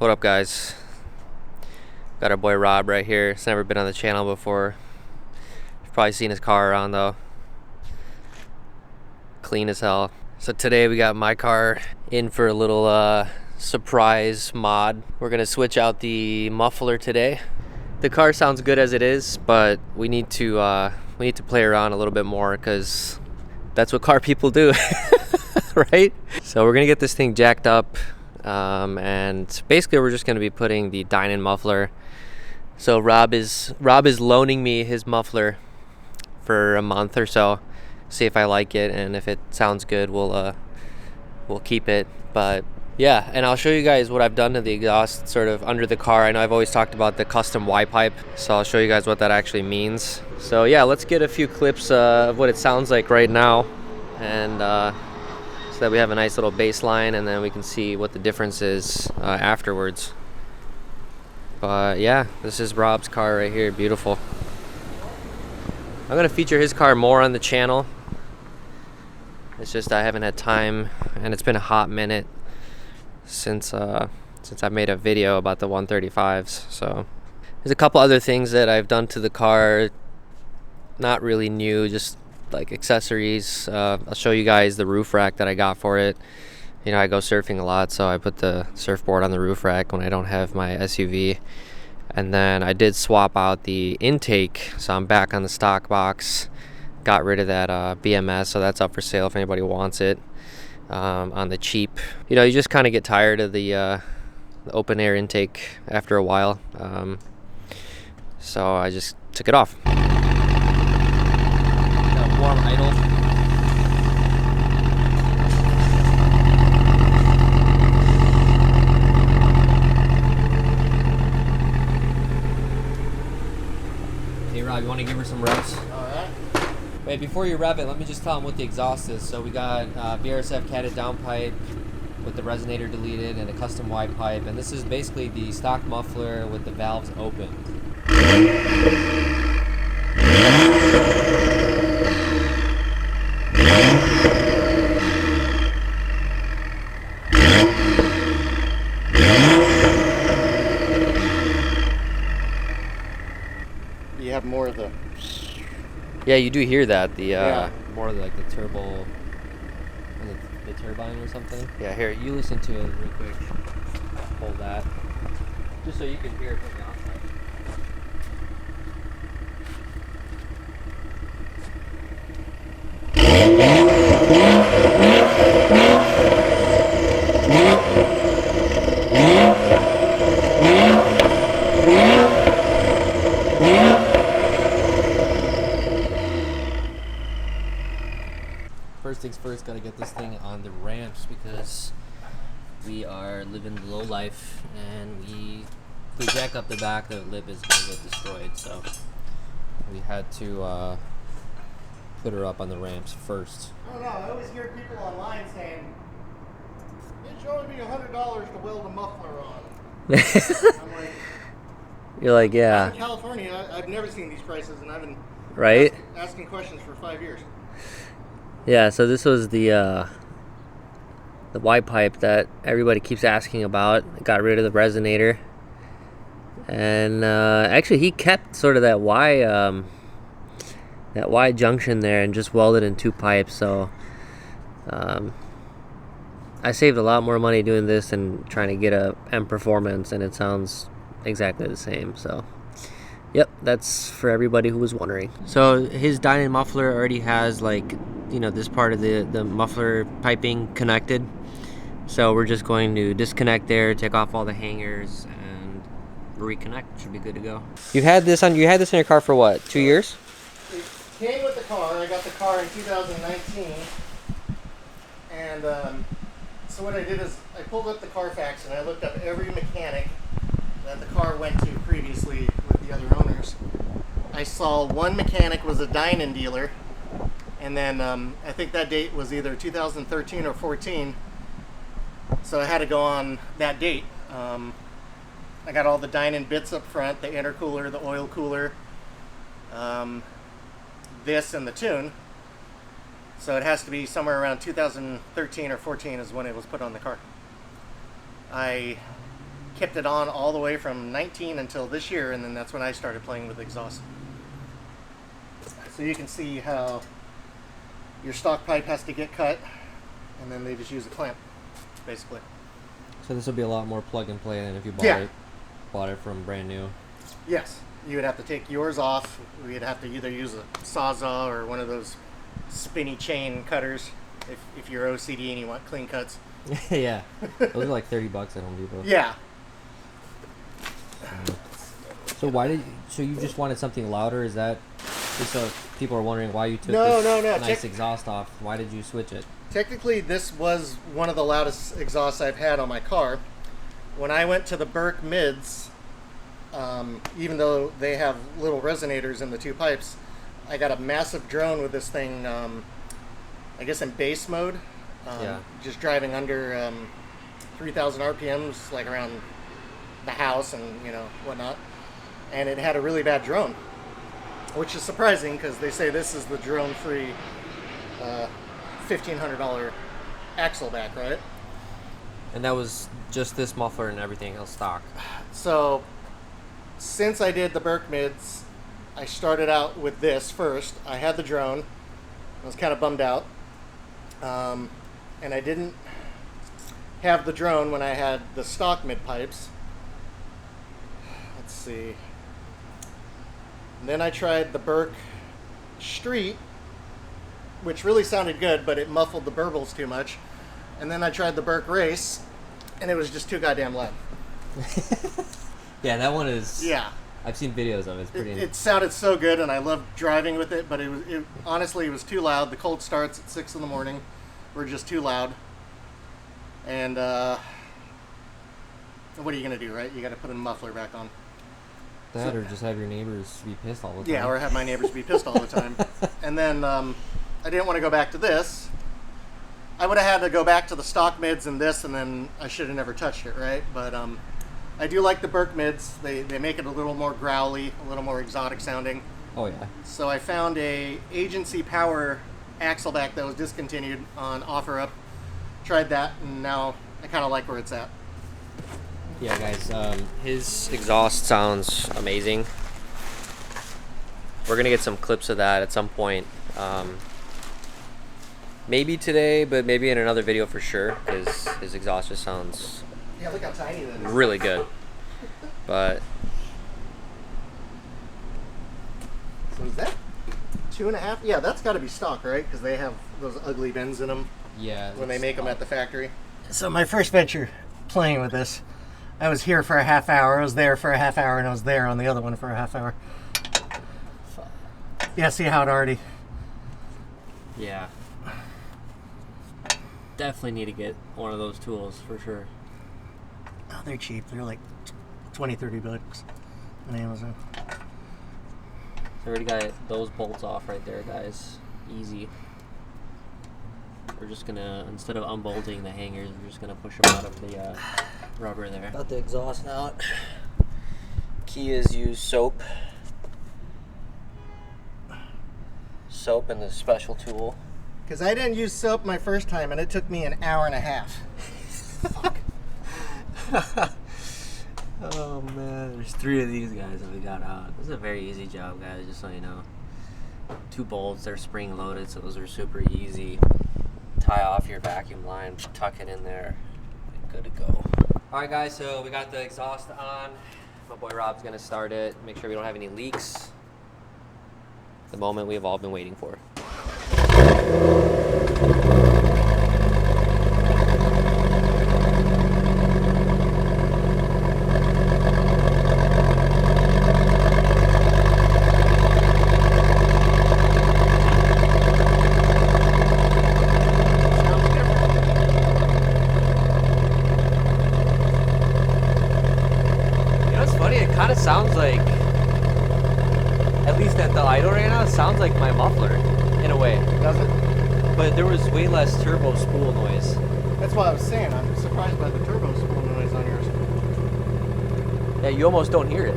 What up, guys? Got our boy Rob right here. He's never been on the channel before. You've probably seen his car around though. Clean as hell. So today we got my car in for a little surprise mod. We're gonna switch out the muffler today. The car sounds good as it is, but we need to play around a little bit more because that's what car people do, right? So we're gonna get this thing jacked up. And basically we're just going to be putting the Dinan muffler. So Rob is loaning me his muffler for a month or so, see if I like it, and if it sounds good we'll keep it. But yeah, and I'll show you guys what I've done to the exhaust sort of under the car. I know I've always talked about the custom Y pipe, so I'll show you guys what that actually means. So yeah, let's get a few clips of what it sounds like right now, and so that we have a nice little baseline, and then we can see what the difference is afterwards. But yeah, this is Rob's car right here, beautiful. I'm gonna feature his car more on the channel. It's just I haven't had time, and it's been a hot minute since I made a video about the 135s. So there's a couple other things that I've done to the car, not really new, just like accessories. I'll show you guys the roof rack that I got for it. You know, I go surfing a lot, so I put the surfboard on the roof rack when I don't have my SUV. And then I did swap out the intake, so I'm back on the stock box. Got rid of that BMS, so that's up for sale if anybody wants it on the cheap. You know, you just kind of get tired of the open air intake after a while, so I just took it off. Warm idle. Hey Rob, you want to give her some revs? Alright. Wait, before you rev it, let me just tell them what the exhaust is. So we got BRSF catted downpipe with the resonator deleted and a custom Y pipe, and this is basically the stock muffler with the valves open. You have more of the... Yeah, you do hear that. The Yeah. more of like the turbo, the turbine or something. Yeah, here, you listen to it real quick. Hold that, just so you can hear it from the outside. First things first, gotta get this thing on the ramps because we are living the low life, and if we jack up the back, the lip is gonna get destroyed. So we had to put her up on the ramps first. I don't know, I always hear people online saying, it's showing me $100 to weld a muffler on. I'm like, You're like, yeah. I'm in California, I've never seen these prices, and I've been Right? asking questions for 5 years. Yeah, so this was the Y pipe that everybody keeps asking about. I got rid of the resonator, and actually he kept sort of that Y junction there and just welded in two pipes. So I saved a lot more money doing this than trying to get a M Performance, and it sounds exactly the same. So yep, that's for everybody who was wondering. So his Dinan muffler already has, like, you know, this part of the muffler piping connected. So we're just going to disconnect there, take off all the hangers, and reconnect. Should be good to go. You had this in your car for what, 2 years? It came with the car. I got the car in 2019, and so what I did is I pulled up the Carfax and I looked up every mechanic that the car went to previously with the other owners. I saw one mechanic was a Dinan dealer, and then I think that date was either 2013 or 14, so I had to go on that date. I got all the Dinan bits up front, the intercooler, the oil cooler, this and the tune. So it has to be somewhere around 2013 or 14 is when it was put on the car. I kept it on all the way from 19 until this year, and then that's when I started playing with exhaust. So you can see how your stock pipe has to get cut, and then they just use a clamp, basically. So this will be a lot more plug and play than if you bought it from brand new. Yes, you would have to take yours off. We'd have to either use a Sawzall or one of those spinny chain cutters if you're OCD and you want clean cuts. Yeah, those are like $30 at Home Depot. Yeah. So so you just wanted something louder? Is that just so people are wondering why you took No. nice exhaust off? Why did you switch it? Technically, this was one of the loudest exhausts I've had on my car. When I went to the Burke mids, even though they have little resonators in the two pipes, I got a massive drone with this thing, I guess in bass mode. Just driving under 3,000 RPMs, like around the house and whatnot. And it had a really bad drone, which is surprising because they say this is the drone-free $1,500 axle back, right? And that was just this muffler and everything else stock. So since I did the Burke mids, I started out with this first. I had the drone. I was kind of bummed out. And I didn't have the drone when I had the stock mid pipes. Let's see. And then I tried the Burke Street, which really sounded good, but it muffled the burbles too much. And then I tried the Burke Race, and it was just too goddamn loud. Yeah, that one is... Yeah. I've seen videos of it. It's pretty... It sounded so good, and I loved driving with it, but honestly, it was too loud. The cold starts at 6 in the morning were just too loud. And what are you going to do, right? You got to put a muffler back on. That or just have your neighbors be pissed all the time. Yeah, or have my neighbors be pissed all the time. And then I didn't want to go back to this. I would have had to go back to the stock mids and this, and then I should have never touched it, right? But I do like the Burke mids. They make it a little more growly, a little more exotic sounding. Oh, yeah. So I found a Agency Power axle back that was discontinued on OfferUp. Tried that, and now I kind of like where it's at. Yeah, guys, his exhaust sounds amazing. We're going to get some clips of that at some point. Maybe today, but maybe in another video for sure, because his exhaust just sounds look how tiny that is. really good. But so is that 2.5? Yeah, that's got to be stock, right? Because they have those ugly bends in them. Yeah, when they make them at the factory. So my first venture playing with this, I was here for a half hour, I was there for a half hour, and I was there on the other one for a half hour. Yeah, see how it already... Yeah. Definitely need to get one of those tools for sure. Oh, they're cheap. They're like $20-30 on Amazon. So I already got those bolts off right there, guys. Easy. We're just gonna, instead of unbolting the hangers, we're just gonna push them out of the rubber there. Got the exhaust out. Key is use soap. Soap and the special tool. Because I didn't use soap my first time, and it took me an hour and a half. Fuck. Oh man, there's 3 of these guys that we got out. This is a very easy job, guys, just so you know. 2 bolts, they're spring loaded, so those are super easy. Tie off your vacuum line, tuck it in there, good to go. Alright guys, so we got the exhaust on. My boy Rob's gonna start it, make sure we don't have any leaks. The moment we've all been waiting for. Kind of sounds like, at least at the idle right now, it sounds like my muffler in a way. Does it? But there was way less turbo spool noise. That's what I was saying. I'm surprised by the turbo spool noise on yours. Yeah, you almost don't hear it.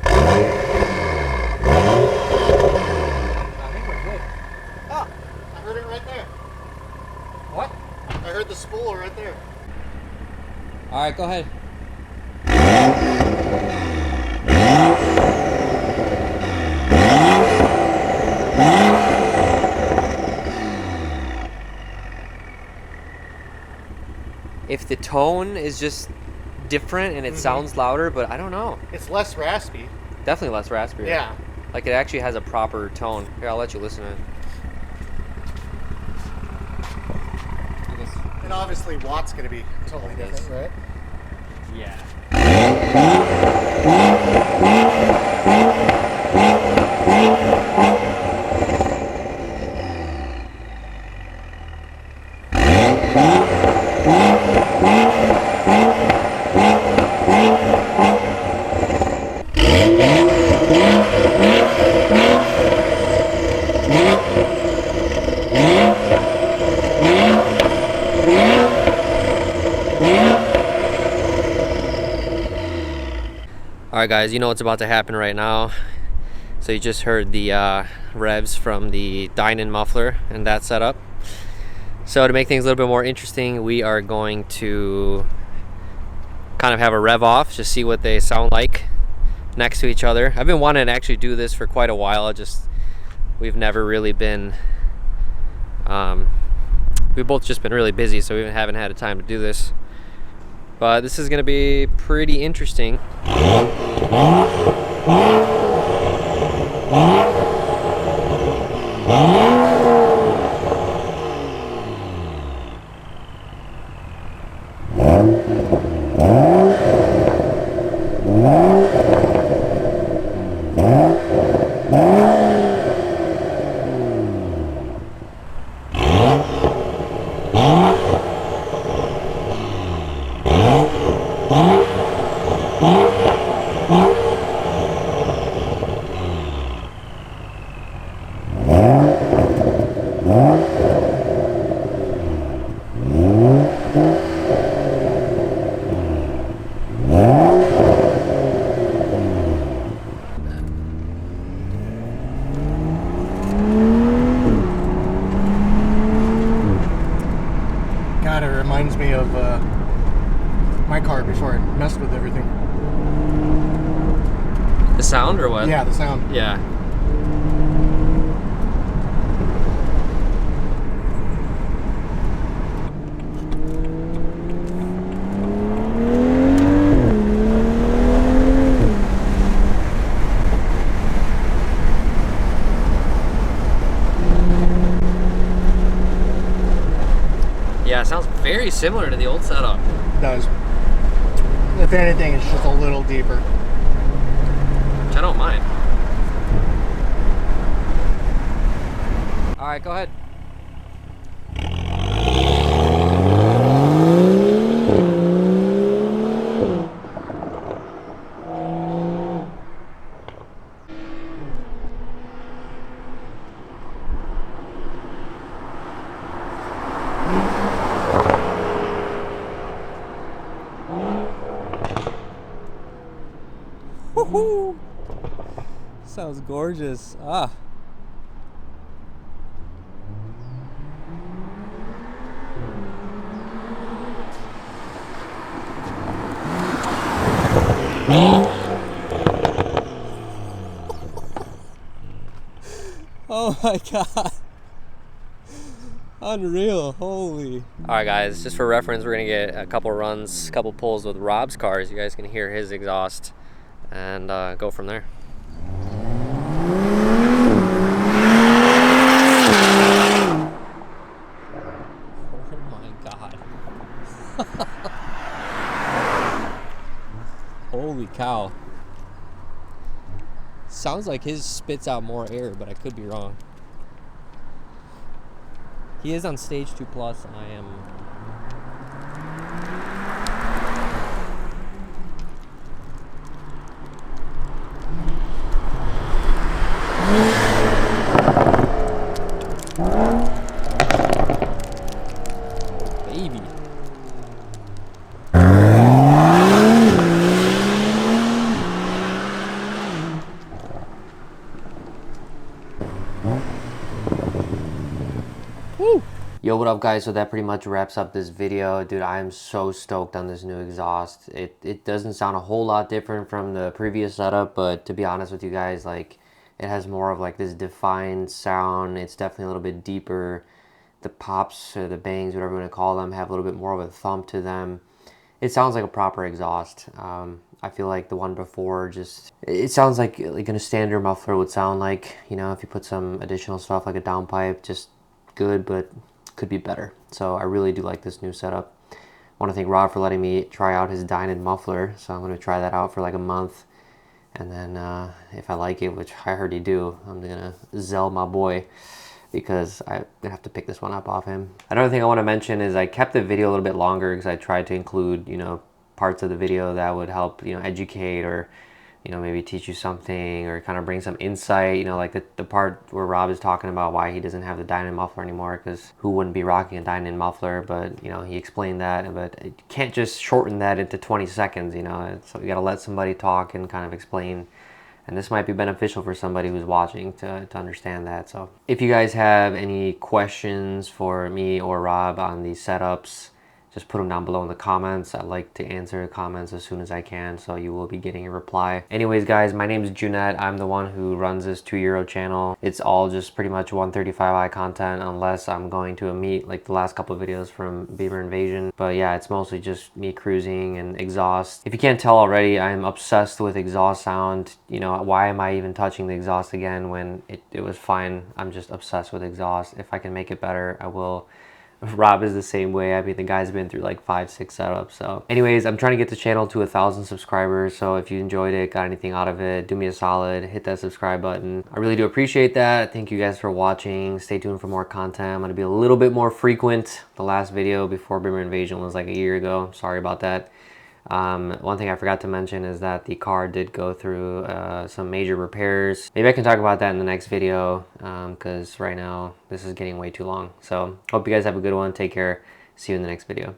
I think we're good. Oh, I heard it right there. What? I heard the spool right there. All right, go ahead. If the tone is just different and it sounds louder, but I don't know. It's less raspy. Definitely less raspy. Yeah. Like it actually has a proper tone. Here, I'll let you listen to it. And obviously watt's going to be totally different, right? Yeah. All right, guys, you know what's about to happen right now. So you just heard the revs from the Dinan muffler and that setup. So to make things a little bit more interesting, we are going to kind of have a rev off, just see what they sound like next to each other. I've been wanting to actually do this for quite a while. We've never really been, we've both just been really busy, so we haven't had a time to do this. But this is going to be pretty interesting. God, it reminds me of my car before I messed with everything. The sound or what? Yeah, the sound. Yeah. Yeah, it sounds very similar to the old setup. It does. If anything, it's just a little deeper. Which I don't mind. All right, go ahead. Woohoo! Sounds gorgeous. Ah. Oh my god. Unreal. Holy. Alright guys, just for reference, we're gonna get a couple runs, a couple pulls with Rob's cars. You guys can hear his exhaust and go from there. Oh my god. Holy cow. Sounds like his spits out more air, but I could be wrong. He is on stage 2+. I am. Baby. Yo, what up guys? So that pretty much wraps up this video. Dude, I am so stoked on this new exhaust. It doesn't sound a whole lot different from the previous setup, but to be honest with you guys, like it has more of like this defined sound. It's definitely a little bit deeper. The pops or the bangs, whatever you want to call them, have a little bit more of a thump to them. It sounds like a proper exhaust. I feel like the one before just, it sounds like a standard muffler would sound like, you know, if you put some additional stuff like a downpipe, just good, but could be better. So I really do like this new setup. I want to thank Rob for letting me try out his Dinan muffler. So I'm going to try that out for like a month. And then if I like it, which I heard he do, I'm going to Zell my boy, because I'm going to have to pick this one up off him. Another thing I want to mention is I kept the video a little bit longer because I tried to include, you know, parts of the video that would help, you know, educate or, you know, maybe teach you something or kind of bring some insight, you know, like the part where Rob is talking about why he doesn't have the Dinan muffler anymore, because who wouldn't be rocking a Dinan muffler? But, you know, he explained that, but you can't just shorten that into 20 seconds, you know, so you got to let somebody talk and kind of explain. And this might be beneficial for somebody who's watching to understand that. So if you guys have any questions for me or Rob on these setups, just put them down below in the comments. I like to answer comments as soon as I can, so you will be getting a reply. Anyways, guys, my name is Junet. I'm the one who runs this 2 Euro channel. It's all just pretty much 135i content, unless I'm going to a meet like the last couple of videos from Beamer Invasion. But yeah, it's mostly just me cruising and exhaust. If you can't tell already, I'm obsessed with exhaust sound. You know, why am I even touching the exhaust again when it was fine? I'm just obsessed with exhaust. If I can make it better, I will. Rob is the same way. I mean, the guy's been through like 5-6 setups. So anyways, I'm trying to get the channel to 1,000 subscribers. So if you enjoyed it, got anything out of it, do me a solid, hit that subscribe button. I really do appreciate that. Thank you guys for watching. Stay tuned for more content. I'm gonna be a little bit more frequent. The last video before Beamer Invasion was like a year ago. Sorry about that. One thing I forgot to mention is that the car did go through some major repairs. Maybe I can talk about that in the next video, because right now this is getting way too long. So hope you guys have a good one. Take care. See you in the next video.